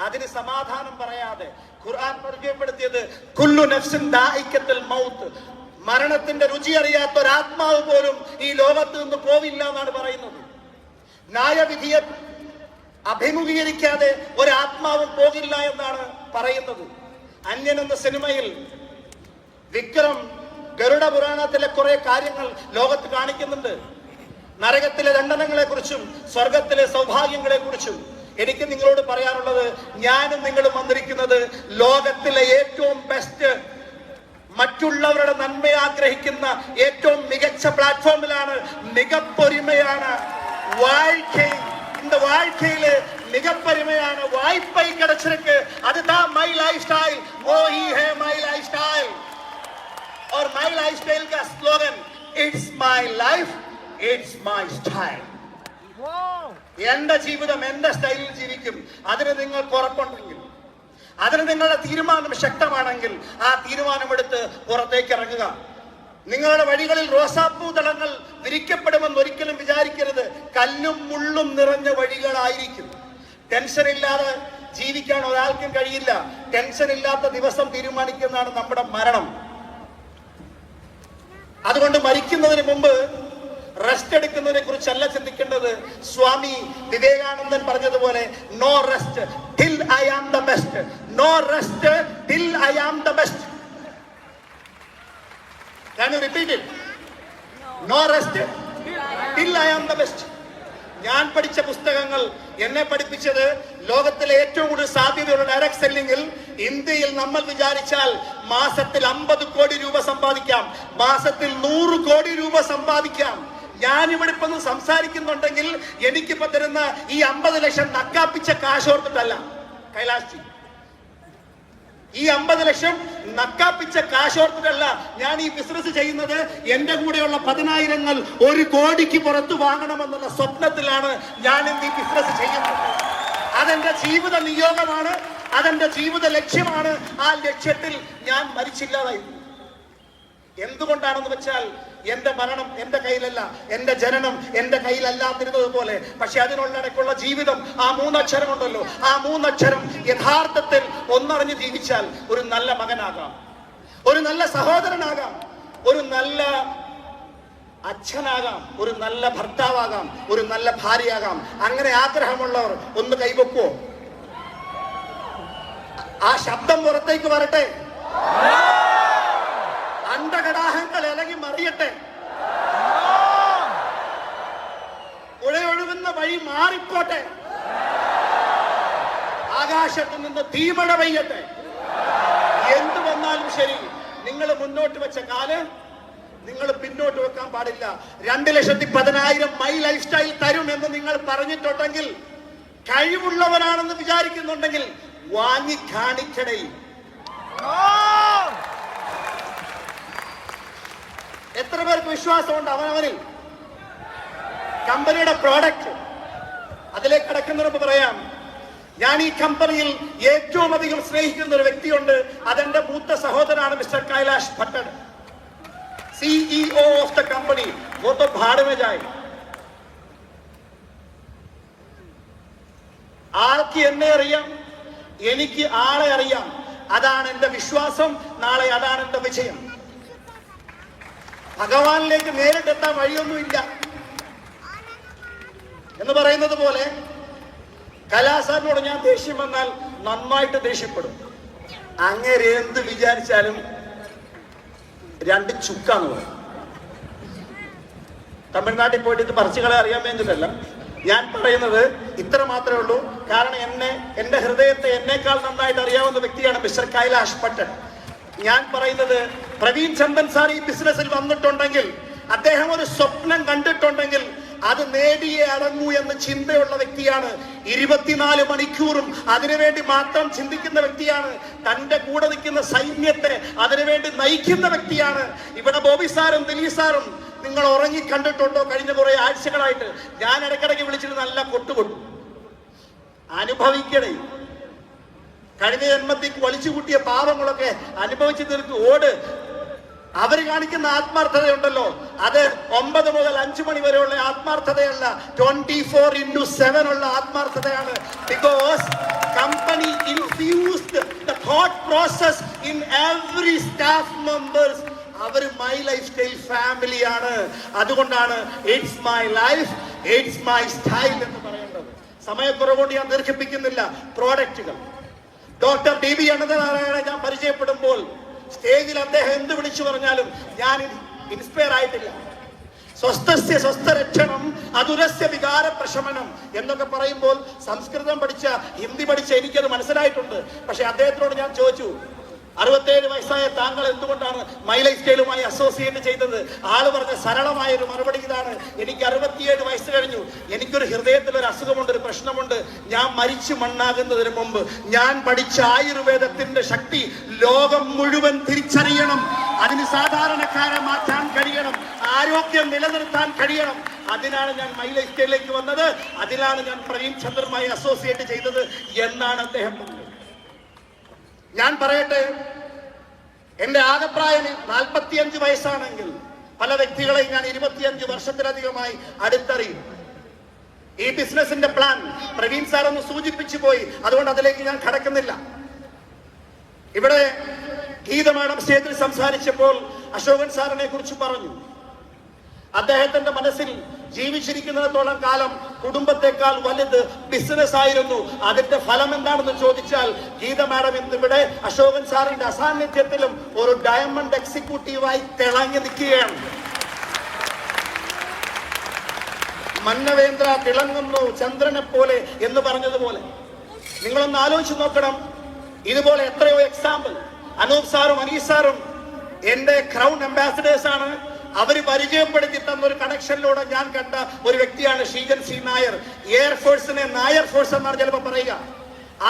അതിന് സമാധാനം പറയാതെ ഖുർആൻ പരിചയപ്പെടുത്തിയത് കുല്ലു നഫ്സിൻ ദാഇഖത്തുൽ മൗത്ത്, മരണത്തിന്റെ രുചി അറിയാത്ത ഒരു ആത്മാവ് പോലും ഈ ലോകത്ത് നിന്ന് പോവില്ല എന്നാണ് പറയുന്നത്. ന്യായവിധിയെ അഭിമുഖീകരിക്കാതെ ഒരാത്മാവും പോകില്ല എന്നാണ് പറയുന്നത്. അന്യൻ എന്ന സിനിമയിൽ വിക്രം ഗരുഡ പുരാണത്തിലെ കുറെ കാര്യങ്ങൾ ലോകത്ത് കാണിക്കുന്നുണ്ട്. നരകത്തിലെ ദണ്ഡനങ്ങളെ കുറിച്ചും സ്വർഗത്തിലെ സൗഭാഗ്യങ്ങളെ കുറിച്ചും. എനിക്ക് നിങ്ങളോട് പറയാനുള്ളത്, ഞാനും നിങ്ങളും വന്നിരിക്കുന്നത് ലോകത്തിലെ ഏറ്റവും ബെസ്റ്റ്, മറ്റുള്ളവരുടെ നന്മ ആഗ്രഹിക്കുന്ന ഏറ്റവും മികച്ച പ്ലാറ്റ്ഫോമിലാണ്. മികപ്പൊരിമയാണ് இந்த வாழ்க்கையில மிகப்பெருமையான வாய்ப்பை கிடைச்சிருக்கு. அதுதான் மை லைஃப் ஸ்டைல். वो ही है माई लाइफ स्टाइल. और माई लाइफ स्टाइल का slogan it's my life it's my style. എന്റെ ജീവിതം എന്റെ സ്റ്റൈലിൽ ജീവിക്കും. അതിന് നിങ്ങൾക്ക് ഉറപ്പുണ്ടെങ്കിൽ, അതിന് നിങ്ങളുടെ തീരുമാനം ശക്തമാണെങ്കിൽ ആ തീരുമാനമെടുത്ത് പുറത്തേക്ക് ഇറങ്ങുക. നിങ്ങളുടെ വഴികളിൽ റോസാപ്പൂ ദളങ്ങൾ വിരിക്കപ്പെടുമെന്ന് ഒരിക്കലും വിചാരിക്കരുത്. കല്ലും മുള്ളും നിറഞ്ഞ വഴികളായിരിക്കും. ടെൻഷൻ ഇല്ലാതെ ജീവിക്കാൻ ഒരാൾക്കും കഴിയില്ല. ടെൻഷൻ ഇല്ലാത്ത ദിവസം തീരുമാനിക്കുന്നതാണ് നമ്മുടെ മരണം. അതുകൊണ്ട് മരിക്കുന്നതിന് മുമ്പ് റെസ്റ്റ് എടുക്കുന്നതിനെ കുറിച്ചല്ല ചിന്തിക്കേണ്ടത്. സ്വാമി വിവേകാനന്ദൻ പറഞ്ഞതുപോലെ, no rest till I am the best. No rest till I am the best. Can you repeat it? No rest till I am the best. ഞാൻ പഠിച്ച പുസ്തകങ്ങൾ എന്നെ പഠിപ്പിച്ചത് ലോകത്തിലെ ഏറ്റവും കൂടുതൽ സാധ്യതയുള്ള ഡയറക്ട് സെല്ലിംഗിൽ ഇന്ത്യയിൽ നമ്മൾ വിചാരിച്ചാൽ മാസത്തിൽ 50 കോടി രൂപ സമ്പാദിക്കാം, മാസത്തിൽ 100 കോടി രൂപ സമ്പാദിക്കാം. ഞാനിവിടെ ഇപ്പൊ സംസാരിക്കുന്നുണ്ടെങ്കിൽ എനിക്കിപ്പോ തരുന്ന ഈ 50 ലക്ഷം നക്കാപ്പിച്ച കാശോർത്തിട്ടല്ല കൈലാഷ്ജി. ഈ 50 ലക്ഷം നക്കാപ്പിച്ച കാശോർത്തിട്ടല്ല ഞാൻ ഈ ബിസിനസ് ചെയ്യുന്നത്. എന്റെ കൂടെയുള്ള 10,000 1 കോടിക്ക് പുറത്ത് വാങ്ങണമെന്നുള്ള സ്വപ്നത്തിലാണ് ഞാൻ ഇന്ന് ഈ ബിസിനസ് ചെയ്യുന്നത്. അതെന്റെ ജീവിത നിയോഗമാണ്, അതെന്റെ ജീവിത ലക്ഷ്യമാണ്. ആ ലക്ഷ്യത്തിൽ ഞാൻ മരിച്ചില്ലാതായി. എന്തുകൊണ്ടാണെന്ന് വെച്ചാൽ എന്റെ മരണം എന്റെ കയ്യിലല്ല, എന്റെ ജനനം എന്റെ കയ്യിലല്ലാതിരുന്നത് പോലെ. പക്ഷെ അതിനുള്ളിടയ്ക്കുള്ള ജീവിതം, ആ 3 അക്ഷരമുണ്ടല്ലോ, ആ 3 അക്ഷരം യഥാർത്ഥത്തിൽ ഒന്നറിഞ്ഞ് ജീവിച്ചാൽ ഒരു നല്ല മകനാകാം, ഒരു നല്ല സഹോദരനാകാം, ഒരു നല്ല അച്ഛനാകാം, ഒരു നല്ല ഭർത്താവാകാം, ഒരു നല്ല ഭാര്യയാകാം. അങ്ങനെ ആഗ്രഹമുള്ളവർ ഒന്ന് കൈവെക്കുവോ? ആ ശബ്ദം പുറത്തേക്ക് വരട്ടെ. അണ്ടകടാഹങ്ങൾ ഇളകി മറിയട്ടെ. പുഴയൊഴുകുന്ന വഴി മാറിപ്പോട്ടെ. ആകാശത്ത് നിന്ന് തീമഴ പെയ്യട്ടെ. എന്തു വന്നാലും ശരി, നിങ്ങൾ മുന്നോട്ട് വെച്ച കാല് നിങ്ങൾ പിന്നോട്ട് വെക്കാൻ പാടില്ല. 2,10,000 മൈ ലൈഫ് സ്റ്റൈൽ തരും എന്ന് നിങ്ങൾ പറഞ്ഞിട്ടുണ്ടെങ്കിൽ, കഴിവുള്ളവരാണെന്ന് വിചാരിക്കുന്നുണ്ടെങ്കിൽ വാങ്ങി കാണിക്കണേ. എത്ര പേർക്ക് വിശ്വാസമുണ്ട് അവനവനിൽ? കമ്പനിയുടെ പ്രോഡക്റ്റ് അതിലേക്ക് കടക്കുന്നതിന് പറയാം, ഞാൻ ഈ കമ്പനിയിൽ ഏറ്റവും അധികം സ്നേഹിക്കുന്ന ഒരു വ്യക്തിയുണ്ട്. അതെന്റെ മൂത്ത സഹോദരനാണ് mister Kailash Bhattan, CEO of the company. वो तो भाड़ में जाए. ആൾക്ക് എന്നെ അറിയാം, എനിക്ക് ആളെ അറിയാം. അതാണ് എന്റെ വിശ്വാസം. നാളെ അതാണ് എന്റെ വിജയം. ഭഗവാനിലേക്ക് നേരിട്ടെത്താൻ വഴിയൊന്നുമില്ല എന്ന് പറയുന്നത് പോലെ കലാസാറിനോട് ഞാൻ ദേഷ്യം വന്നാൽ നന്നായിട്ട് ദേഷ്യപ്പെടും. അങ്ങനെ എന്ത് വിചാരിച്ചാലും 2 ചുക്കാന്ന് പറയും. തമിഴ്നാട്ടിൽ പോയിട്ട് ഇത് പറിച്ചുകളെ അറിയാൻ വേണ്ടിയിട്ടല്ല ഞാൻ പറയുന്നത്, ഇത്ര മാത്രമേ ഉള്ളൂ. കാരണം എന്റെ ഹൃദയത്തെ എന്നേക്കാൾ നന്നായിട്ട് അറിയാവുന്ന വ്യക്തിയാണ് മിസ്റ്റർ കൈലാഷ് ഭട്ടൻ. ഞാൻ പറയുന്നത്, പ്രവീൺ ചന്ദൻ സാർ ഈ ബിസിനസ്സിൽ വന്നിട്ടുണ്ടെങ്കിൽ, അദ്ദേഹം ഒരു സ്വപ്നം കണ്ടിട്ടുണ്ടെങ്കിൽ അത് നേടിയേ അടങ്ങൂ എന്ന് ചിന്തയുള്ള വ്യക്തിയാണ്. 24 മണിക്കൂറും അതിനുവേണ്ടി മാത്രം ചിന്തിക്കുന്ന വ്യക്തിയാണ്. തന്റെ കൂടെ നിൽക്കുന്ന സൈന്യത്തെ അതിനുവേണ്ടി നയിക്കുന്ന വ്യക്തിയാണ്. ഇവിടെ ബോബി സാറും ദിലീപ് സാറും നിങ്ങൾ ഉറങ്ങി കണ്ടിട്ടുണ്ടോ? കഴിഞ്ഞ കുറെ ആഴ്ചകളായിട്ട് ഞാൻ ഇടയ്ക്കിടയ്ക്ക് വിളിച്ചിട്ട് നല്ല കൊട്ടുകൊട്ടു. അനുഭവിക്കണേ. കഴിഞ്ഞ ജന്മത്തിൽ വലിച്ചു കൂട്ടിയ പാപങ്ങളൊക്കെ അനുഭവിച്ചു തീർക്ക് ഓട്. അവര് കാണിക്കുന്ന ആത്മാർത്ഥതയുണ്ടല്ലോ, അത് 9 മുതൽ 5 മണി വരെയുള്ള ആത്മാർത്ഥതയല്ല, 24/7 ഉള്ള ആത്മാർത്ഥതയാണ്. Because company infused the thought process in every staff members. അവര് മൈ ലൈഫ് സ്റ്റൈൽ ഫാമിലിയാണ്. അതുകൊണ്ടാണ് it's my life, it's my style എന്ന് പറയേണ്ടത്. സമയക്കുറവുകൊണ്ട് ഞാൻ ദീർഘിപ്പിക്കുന്നില്ല. പ്രോഡക്റ്റുകൾ ഡോക്ടർ DB അനന്തനാരായണനെ ഞാൻ പരിചയപ്പെടുമ്പോൾ സ്റ്റേജിൽ അദ്ദേഹം എന്ത് വിളിച്ചു പറഞ്ഞാലും ഞാൻ ഇൻസ്പയർ ആയിട്ടില്ല. സ്വസ്ഥസ്യ സ്വസ്ഥരക്ഷണം അതുരസ്യ വികാര പ്രശമനം എന്നൊക്കെ പറയുമ്പോൾ സംസ്കൃതം പഠിച്ച, ഹിന്ദി പഠിച്ച എനിക്കത് മനസ്സിലായിട്ടുണ്ട്. പക്ഷെ അദ്ദേഹത്തിനോട് ഞാൻ ചോദിച്ചു, 67 വയസ്സായ താങ്കൾ എന്തുകൊണ്ടാണ് മൈ ലൈഫ് സ്റ്റൈലുമായി അസോസിയേറ്റ് ചെയ്തത്? ആള് പറഞ്ഞ സരളമായ ഒരു മറുപടി ഇതാണ്: എനിക്ക് 67 വയസ്സ് കഴിഞ്ഞു, എനിക്കൊരു ഹൃദയത്തിൽ ഒരു അസുഖമുണ്ട്, ഒരു പ്രശ്നമുണ്ട്. ഞാൻ മരിച്ചു മണ്ണാകുന്നതിന് മുമ്പ് ഞാൻ പഠിച്ച ആയുർവേദത്തിന്റെ ശക്തി ലോകം മുഴുവൻ തിരിച്ചറിയണം. അതിന് സാധാരണക്കാരെ മാറ്റാൻ കഴിയണം, ആരോഗ്യം നിലനിർത്താൻ കഴിയണം. അതിനാണ് ഞാൻ മൈ ലൈഫ് സ്റ്റൈലിലേക്ക് വന്നത്, അതിലാണ് ഞാൻ പ്രവീൺ ചന്ദ്രനുമായി അസോസിയേറ്റ് ചെയ്തത് എന്നാണ് അദ്ദേഹം പറഞ്ഞത്. ഞാൻ പറയട്ടെ, എന്റെ ആകെപ്രായം 45 വയസ്സാണെങ്കിൽ പല വ്യക്തികളെയും ഞാൻ 25 വർഷത്തിലധികമായി അടുത്തറിയും. ഈ ബിസിനസിന്റെ പ്ലാൻ പ്രവീൺ സാർ ഒന്ന് സൂചിപ്പിച്ചു പോയി, അതുകൊണ്ട് അതിലേക്ക് ഞാൻ കടക്കുന്നില്ല. ഇവിടെ ഗീത മാഡം സ്റ്റേജിൽ സംസാരിച്ചപ്പോൾ അശോകൻ സാറിനെ കുറിച്ച് പറഞ്ഞു. അദ്ദേഹത്തിന്റെ മനസ്സിൽ ജീവിച്ചിരിക്കുന്നിടത്തോളം കാലം കുടുംബത്തെക്കാൾ വലുത് ബിസിനസ് ആയിരുന്നു. അതിന്റെ ഫലം എന്താണെന്ന് ചോദിച്ചാൽ ഗീത മാഡം ഇന്നിവിടെ അശോകൻ സാറിന്റെ അസാന്നിധ്യത്തിലും ഒരു ഡയമണ്ട് എക്സിക്യൂട്ടീവായി തിളങ്ങി നിൽക്കുകയാണ്. മന്നവേന്ദ്ര തിളങ്ങുന്നു ചന്ദ്രനെ പോലെ എന്ന് പറഞ്ഞതുപോലെ നിങ്ങളൊന്ന് ആലോചിച്ച് നോക്കണം. ഇതുപോലെ എത്രയോ എക്സാമ്പിൾ. അനൂപ് സാറും അനീഷ് സാറും എന്റെ ക്രൗൺ അംബാസിഡേഴ്സ് ആണ്. അവര് പരിചയപ്പെടുത്തി തന്ന ഒരു കണക്ഷനിലൂടെ ഞാൻ കണ്ട ഒരു വ്യക്തിയാണ് ഷീജൻ സി നായർ. എയർഫോഴ്സിനെ നായർ ഫോഴ്സ് എന്നാണ് ചിലപ്പോൾ പറയുക.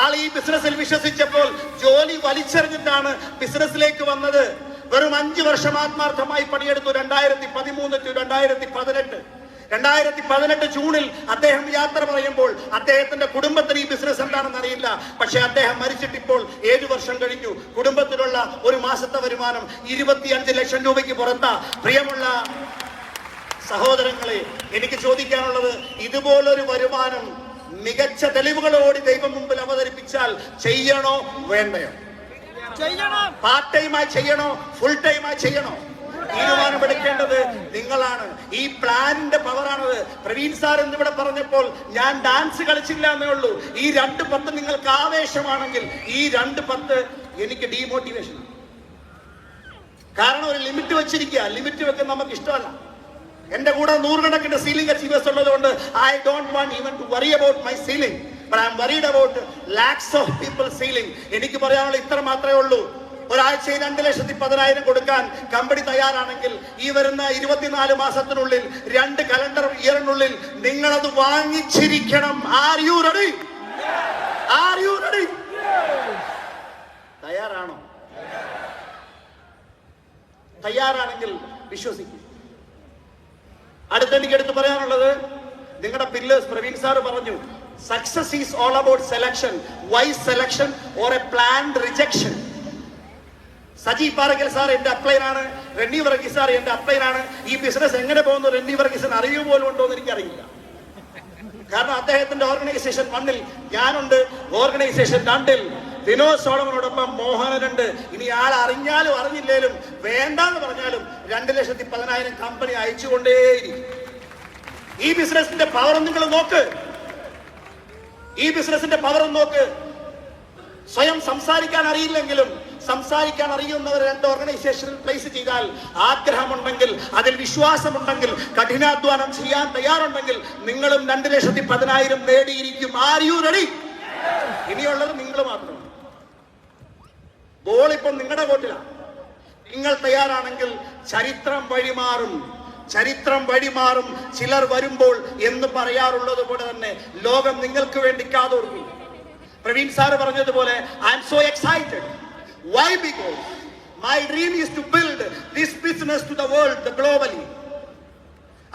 ആൾ ഈ ബിസിനസ്സിൽ വിശ്വസിച്ചപ്പോൾ ജോലി വലിച്ചെറിഞ്ഞിട്ടാണ് ബിസിനസ്സിലേക്ക് വന്നത്. വെറും 5 വർഷം ആത്മാർത്ഥമായി പണിയെടുത്തു. 2013 to 2018. 2018 ജൂണിൽ അദ്ദേഹം യാത്ര പറയുമ്പോൾ അദ്ദേഹത്തിന്റെ കുടുംബത്തിന് ഈ ബിസിനസ് എന്താണെന്ന് അറിയില്ല. പക്ഷെ അദ്ദേഹം മരിച്ചിട്ടിപ്പോൾ 7 വർഷം കഴിഞ്ഞു. കുടുംബത്തിലുള്ള ഒരു മാസത്തെ വരുമാനം 25 ലക്ഷം രൂപയ്ക്ക് പുറത്താ. പ്രിയമുള്ള സഹോദരങ്ങളെ, എനിക്ക് ചോദിക്കാനുള്ളത്, ഇതുപോലൊരു വരുമാനം മികച്ച തെളിവുകളോട് ദൈവം മുമ്പിൽ അവതരിപ്പിച്ചാൽ ചെയ്യണോ വേണ്ടയോ? പാർട്ട് ടൈമായി ചെയ്യണോ, ഫുൾ ടൈമായി ചെയ്യണോ? തീരുമാനമെടുക്കേണ്ടത് നിങ്ങളാണ്. ഈ പ്ലാനിന്റെ പവറാണത്. പ്രവീൺ സാർ എന്നിവിടെ പറഞ്ഞപ്പോൾ ഞാൻ ഡാൻസ് കളിച്ചില്ല എന്നേ ഉള്ളൂ. ഈ 2:10 നിങ്ങൾക്ക് ആവേശമാണെങ്കിൽ ഈ 2:10 എനിക്ക് ഡീമോട്ടിവേഷൻ. കാരണം ഒരു ലിമിറ്റ് വെച്ചിരിക്കുക. ലിമിറ്റ് വെക്കാൻ നമുക്ക് ഇഷ്ടമല്ല. എന്റെ കൂടെ 100 കണക്കിന് സീലിംഗ് അച്ചീവേഴ്സ് ഉള്ളതുകൊണ്ട് I don't want even to worry about my ceiling, but I am worried about lakhs of people ceiling. എനിക്ക് പറയാനുള്ള ഇത്ര മാത്രമേ ഉള്ളൂ. ഒരാഴ്ചയിൽ 2,10,000 കൊടുക്കാൻ കമ്പനി തയ്യാറാണെങ്കിൽ ഈ വരുന്ന 24 മാസത്തിനുള്ളിൽ 2 കലണ്ടർ ഇയറിനുള്ളിൽ നിങ്ങളത് വാങ്ങിച്ചിരിക്കണം. Are you ready? Are you ready? തയ്യാറാണോ? തയ്യാറാണെങ്കിൽ വിശ്വസിക്കും. അടുത്തെനിക്ക് എടുത്ത് പറയാനുള്ളത്, നിങ്ങളുടെ പില്ലേഴ്സ് പ്രവീൺ സാർ പറഞ്ഞു, success is all about selection, wise selection or a planned rejection. Saji Parakkal sir എന്റെ അപ്ലൈനാണ്, റെന്നി വർഗീസ് സാർ എന്റെ അപ്ലൈനാണ്. ഈ ബിസിനസ് എങ്ങനെ പോകുന്നു റെന്നി വർഗീസിന് അറിയുക പോലും ഉണ്ടോ എന്ന് എനിക്കറിയില്ല. കാരണം അദ്ദേഹത്തിന്റെ ഓർഗനൈസേഷൻ 1-ൽ ഞാനുണ്ട്, ഓർഗനൈസേഷൻ 2-ൽ വിനോദ് സോളമനോടൊപ്പം മോഹനനുണ്ട്. ഇനി ആൾ അറിഞ്ഞാലും അറിഞ്ഞില്ലേലും വേണ്ടെന്ന് പറഞ്ഞാലും 2,10,000 കമ്പനി അയച്ചുകൊണ്ടേയിരിക്കും. ഈ ബിസിനസിന്റെ പവർ നിങ്ങൾ നോക്ക്. ഈ ബിസിനസിന്റെ പവർ നോക്ക്. സ്വയം സംസാരിക്കാൻ അറിയില്ലെങ്കിലും സംസാരിക്കാൻ അറിയുന്നവർ 2 ഓർഗനൈസേഷനിൽ പ്ലേസ് ചെയ്താൽ, ആഗ്രഹമുണ്ടെങ്കിൽ, അതിൽ വിശ്വാസമുണ്ടെങ്കിൽ, കഠിനാധ്വാനം ചെയ്യാൻ തയ്യാറുണ്ടെങ്കിൽ നിങ്ങളും 2,10,000 നേടിയിരിക്കും. R you ready? ഇനിയുള്ളത് നിങ്ങൾ മാത്രം. ബോൾ ഇപ്പം നിങ്ങളുടെ കോട്ടിലാണ്. നിങ്ങൾ തയ്യാറാണെങ്കിൽ ചരിത്രം വഴിമാറും, ചരിത്രം വഴിമാറും. ചിലർ വരുമ്പോൾ എന്ന് പറയാറുള്ളത് പോലെ തന്നെ ലോകം നിങ്ങൾക്ക് വേണ്ടി കാതോർക്കും. പ്രവീൺ സാറ് പറഞ്ഞതുപോലെ I M so excited. Why? Because my dream is to build this business to the world, the globally.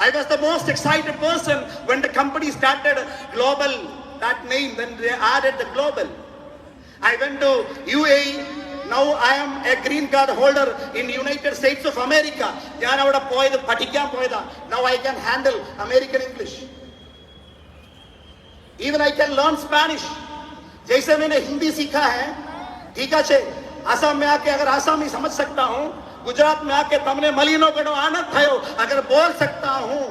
I was the most excited person when the company started global, that name, when they added the global. I went to UAE. Now I am a green card holder in United States of America. ഞാൻ അവിടെ പോയത് പഠിക്കാൻ പോയതാ. Now I can handle American English. Even I can learn Spanish. जैसे मैंने हिंदी सीखा है, ठीक है, आसाम में आके अगर आसामी समझ सकता हूँ, गुजरात में आके तमने मलिनो गणो आनंद भयो अगर बोल सकता हूँ,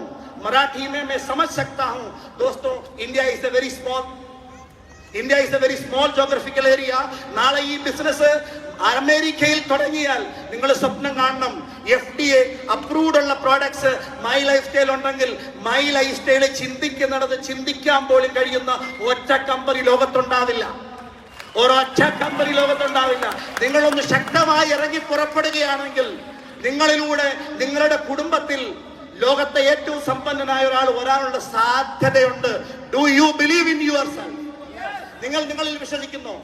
मराठी में मैं समझ सकता हूँ. दोस्तों, India is a very small geographical area. നാളെ ഈ ബിസിനസ് അമേരിക്കയിൽ തുടങ്ങിയാൽ നിങ്ങൾ സ്വപ്നം കാണണം. FDA അപ്രൂവ്ഡ് ഉള്ള പ്രോഡക്ട്സ് മൈ ലൈഫ് സ്റ്റൈൽ ഉണ്ടെങ്കിൽ മൈ ലൈഫ് സ്റ്റൈലിൽ ചിന്തിക്കാൻ പോലും കഴിയുന്ന ഒറ്റ കമ്പനി ലോകത്തുണ്ടാവില്ല. ഒരൊറ്റ കമ്പനി ലോകത്തുണ്ടാവില്ല. നിങ്ങളൊന്ന് ശക്തമായി ഇറങ്ങി പുറപ്പെടുകയാണെങ്കിൽ നിങ്ങളിലൂടെ നിങ്ങളുടെ കുടുംബത്തിൽ ലോകത്തെ ഏറ്റവും സമ്പന്നനായ ഒരാളുടെ സാധ്യതയുണ്ട്. Do you believe in yourself? നിങ്ങളിൽ വിശ്വസിക്കുന്നു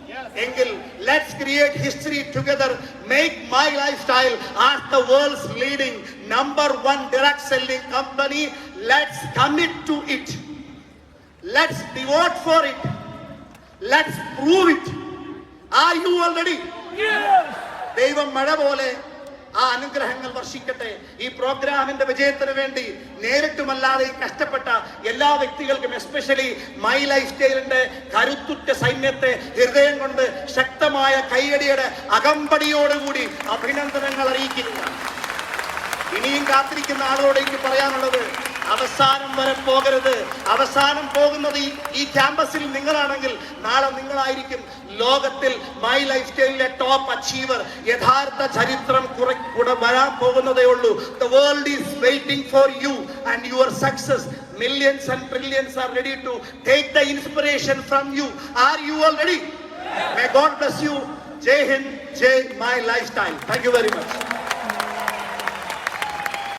എങ്കിൽ let's create history together. Make my life style as the world's leading number 1 direct selling company. Let's commit to it. Let's devote for it. Let's prove it. Are you all ready? ദൈവം മഴ പോലെ ആ അനുഗ്രഹങ്ങൾ വർഷിക്കട്ടെ. ഈ പ്രോഗ്രാമിന്റെ വിജയത്തിന് വേണ്ടി നേരിട്ടുമല്ലാതെ കഷ്ടപ്പെട്ട എല്ലാ വ്യക്തികൾക്കും, എസ്പെഷ്യലി മൈ ലൈഫ് സ്റ്റൈലിന്റെ കരുത്തുറ്റ സൈന്യത്തെ ഹൃദയം കൊണ്ട് ശക്തമായ കൈയടിയുടെ അകമ്പടിയോടുകൂടി അഭിനന്ദനങ്ങൾ അറിയിക്കുക. ഇനിയും കാത്തിരിക്കുന്ന ആളോട് എനിക്ക് പറയാനുള്ളത്, അവസാനം വരെ പോകരുത്. അവസാനം പോകുന്നത് ഈ ക്യാമ്പസിൽ നിങ്ങളാണെങ്കിൽ നാളെ നിങ്ങളായിരിക്കും ലോകത്തിൽ മൈ ലൈഫ് സ്റ്റൈലിലെ ടോപ്പ് അച്ചീവർ. യഥാർത്ഥ ചരിത്രം കൂടെ വരാൻ പോകുന്നതേ ഉള്ളൂ. The world is waiting for you and your success. Millions and trillions are ready to take the inspiration from you. Are you all ready? May God bless you. Jai Hind, Jai My Lifestyle. Thank you very much.